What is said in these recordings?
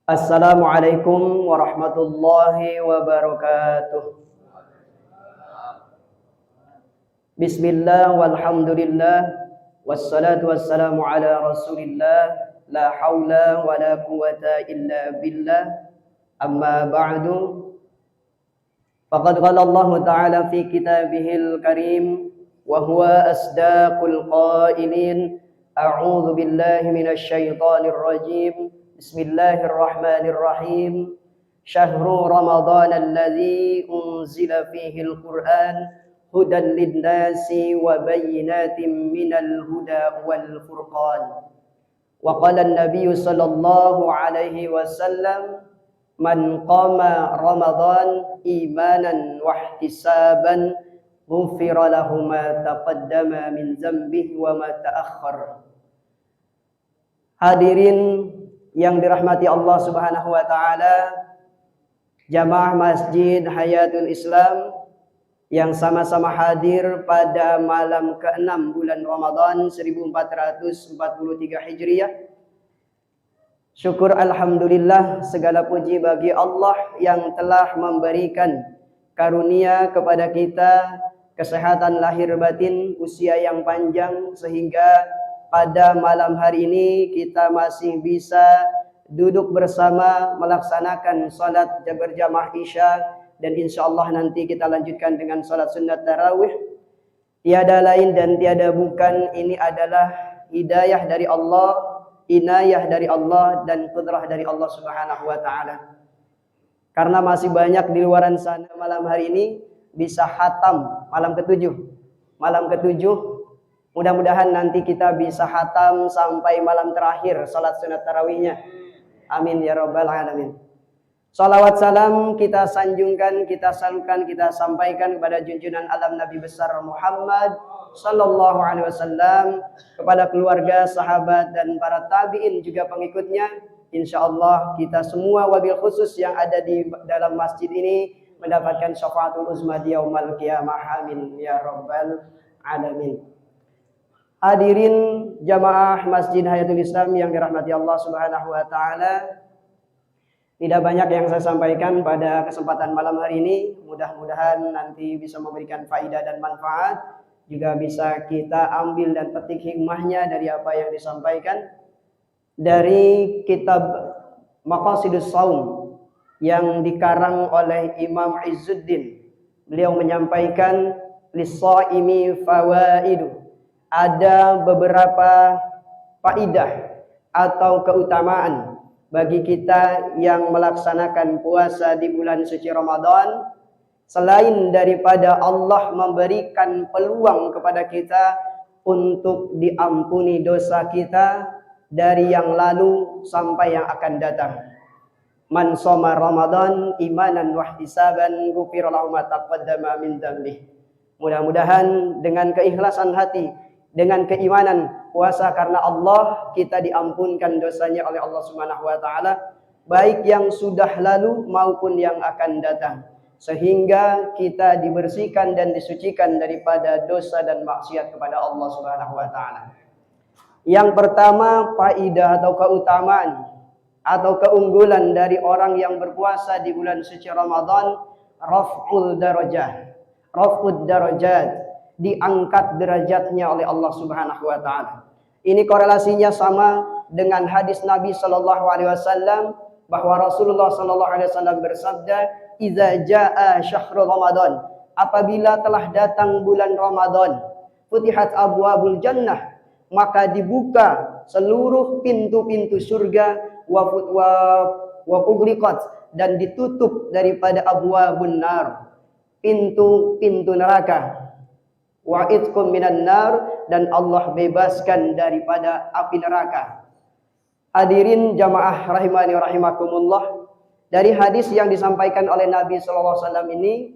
Assalamualaikum warahmatullahi wabarakatuh. Bismillah walhamdulillah wassalatu wassalamu ala rasulillah la hawla wa la quwata illa billah amma ba'du faqad qala Allah ta'ala fi kitabihil karim wa huwa asdaqul qailin a'udzu billahi minasy syaithanir rajim. Bismillahirrahmanirrahim. Syahrul Ramadan alladzi unzila fihil Qur'an hudan lin-nasi wa bayyinatin minal huda wal furqan. Wa qala an-nabiy sallallahu alaihi wasallam man qama Ramadan imanan wa ihtisaban ghufira lahu ma taqaddama min dzambihi wa ma ta'akhkhar. Hadirin yang dirahmati Allah Subhanahu wa taala, jamaah Masjid Hayatul Islam yang sama-sama hadir pada malam ke-6 bulan Ramadan 1443 Hijriah. Syukur alhamdulillah, segala puji bagi Allah yang telah memberikan karunia kepada kita kesehatan lahir batin, usia yang panjang, sehingga pada malam hari ini kita masih bisa duduk bersama melaksanakan salat berjamaah Isya, dan insyaallah nanti kita lanjutkan dengan salat sunat tarawih. Tiada lain dan tiada bukan, ini adalah hidayah dari Allah, inayah dari Allah, dan qudrah dari Allah Subhanahu wa taala. Karena masih banyak di luaran sana malam hari ini bisa khatam malam ketujuh. Mudah-mudahan nanti kita bisa khatam sampai malam terakhir salat sunat tarawihnya. Amin ya rabbal alamin. Salawat salam kita sanjungkan, kita salukan, kita sampaikan kepada junjungan alam Nabi besar Muhammad sallallahu alaihi wasallam, kepada keluarga, sahabat, dan para tabi'in juga pengikutnya. Insyaallah kita semua wabil khusus yang ada di dalam masjid ini mendapatkan syafaatul uzma di yaumil qiyamah. Amin ya rabbal alamin. Hadirin jamaah Masjid Hayatul Islam yang dirahmati Allah Subhanahu wa taala, tidak banyak yang saya sampaikan pada kesempatan malam hari ini. Mudah-mudahan nanti bisa memberikan faidah dan manfaat, juga bisa kita ambil dan petik hikmahnya dari apa yang disampaikan dari kitab Maqasidus Shaum yang dikarang oleh Imam Izzuddin. Beliau menyampaikan lis-shaimi fawaidu, ada beberapa faidah atau keutamaan bagi kita yang melaksanakan puasa di bulan suci Ramadan, selain daripada Allah memberikan peluang kepada kita untuk diampuni dosa kita dari yang lalu sampai yang akan datang. Man shoma Ramadan imanan wa ihtisaban ghufira lahu ma taqaddama min dzambihi. Mudah-mudahan dengan keikhlasan hati, dengan keimanan puasa karena Allah, kita diampunkan dosanya oleh Allah Subhanahu wa taala, baik yang sudah lalu maupun yang akan datang, sehingga kita dibersihkan dan disucikan daripada dosa dan maksiat kepada Allah Subhanahu wa taala. Yang pertama, faidah atau keutamaan atau keunggulan dari orang yang berpuasa di bulan suci Ramadan, raf'ud darajat, diangkat derajatnya oleh Allah Subhanahu wa taala. Ini korelasinya sama dengan hadis Nabi sallallahu alaihi wasallam, bahwa Rasulullah sallallahu alaihi wasallam bersabda, "Idza jaa syahrul Ramadan," apabila telah datang bulan Ramadan, "futihat abwabul jannah," maka dibuka seluruh pintu-pintu surga, wa ughliqat, dan ditutup daripada abwabun nar, pintu-pintu neraka, wa itqum minan nar, dan Allah bebaskan daripada api neraka. Hadirin jamaah rahimani wa rahimakumullah, dari hadis yang disampaikan oleh Nabi sallallahu alaihi wasallam ini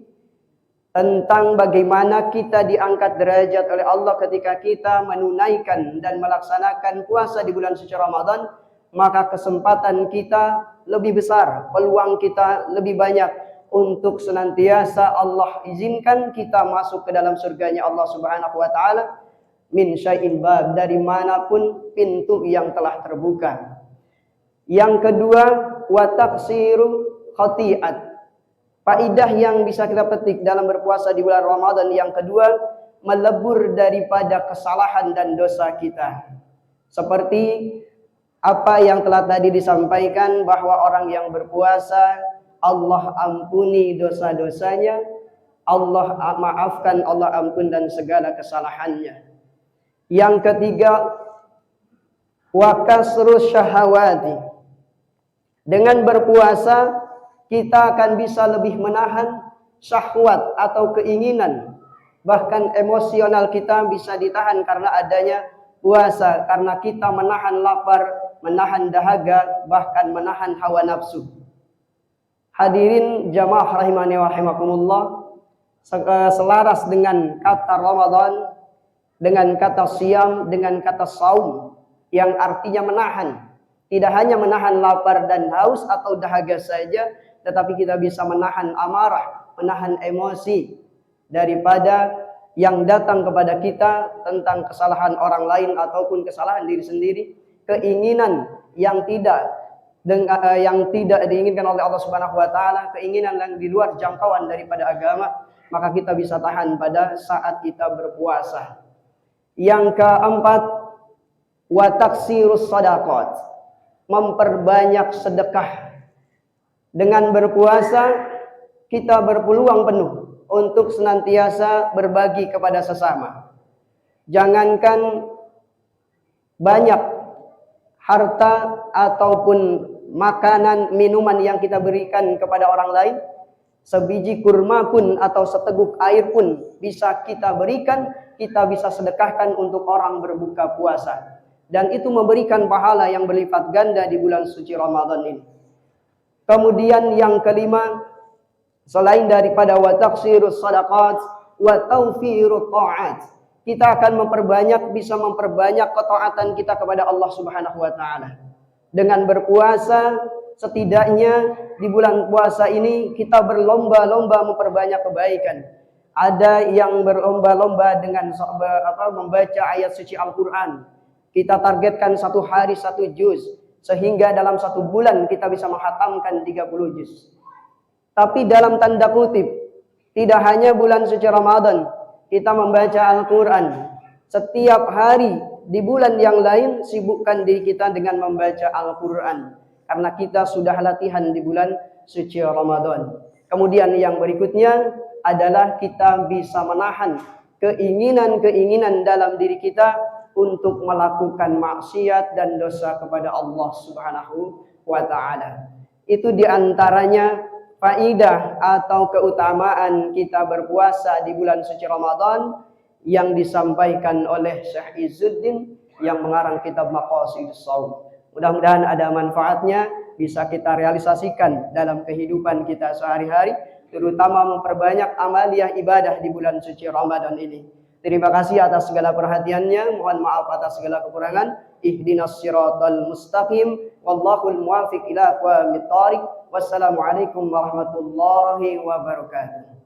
tentang bagaimana kita diangkat derajat oleh Allah ketika kita menunaikan dan melaksanakan puasa di bulan suci Ramadan, maka kesempatan kita lebih besar, peluang kita lebih banyak untuk senantiasa Allah izinkan kita masuk ke dalam surganya Allah Subhanahu wa taala, min syai'in bab, dari manapun pintu yang telah terbuka. Yang kedua, wa taqsiru khati'at. Faidah yang bisa kita petik dalam berpuasa di bulan Ramadan yang kedua, melebur daripada kesalahan dan dosa kita. Seperti apa yang telah tadi disampaikan, bahwa orang yang berpuasa Allah ampuni dosa-dosanya, Allah maafkan, Allah ampun dan segala kesalahannya. Yang ketiga, wa kasrus syahawati. Dengan berpuasa kita akan bisa lebih menahan syahwat atau keinginan, bahkan emosional kita bisa ditahan karena adanya puasa, karena kita menahan lapar, menahan dahaga, bahkan menahan hawa nafsu. Hadirin jamaah rahimani wa rahimakumullah, selaras dengan kata Ramadan, dengan kata siam, dengan kata saum yang artinya menahan. Tidak hanya menahan lapar dan haus atau dahaga saja, tetapi kita bisa menahan amarah, menahan emosi daripada yang datang kepada kita tentang kesalahan orang lain ataupun kesalahan diri sendiri, keinginan yang tidak diinginkan oleh Allah Subhanahu wa taala, keinginan yang di luar jangkauan daripada agama, maka kita bisa tahan pada saat kita berpuasa. Yang keempat, wa taksirus shadaqat. Memperbanyak sedekah. Dengan berpuasa kita berpeluang penuh untuk senantiasa berbagi kepada sesama. Jangankan banyak harta ataupun makanan, minuman yang kita berikan kepada orang lain, sebiji kurma pun atau seteguk air pun bisa kita berikan, kita bisa sedekahkan untuk orang berbuka puasa. Dan itu memberikan pahala yang berlipat ganda di bulan suci Ramadan ini. Kemudian yang kelima, selain daripada wa taqsirus shadaqat wa tawfirut ta'at, kita akan bisa memperbanyak ketaatan kita kepada Allah Subhanahu wa taala. Dengan berpuasa, setidaknya di bulan puasa ini kita berlomba-lomba memperbanyak kebaikan. Ada yang berlomba-lomba dengan membaca ayat suci Al-Quran. Kita targetkan satu hari 1 juz, sehingga dalam 1 bulan kita bisa menghatamkan 30 juz. Tapi dalam tanda kutip, tidak hanya bulan suci Ramadan kita membaca Al-Quran. Setiap hari di bulan yang lain sibukkan diri kita dengan membaca Al-Quran, karena kita sudah latihan di bulan suci Ramadan. Kemudian yang berikutnya adalah kita bisa menahan keinginan-keinginan dalam diri kita untuk melakukan maksiat dan dosa kepada Allah Subhanahu wa taala. Itu diantaranya faidah atau keutamaan kita berpuasa di bulan suci Ramadan yang disampaikan oleh Syekh Izzuddin yang mengarang kitab Maqasidus Shaum. Mudah-mudahan ada manfaatnya, bisa kita realisasikan dalam kehidupan kita sehari-hari, terutama memperbanyak amaliyah ibadah di bulan suci Ramadan ini. Terima kasih atas segala perhatiannya. Mohon maaf atas segala kekurangan. Ihdinas siratal mustaqim. Wallahul muwafiq ila aqwamit thariq. Wassalamualaikum warahmatullahi wabarakatuh.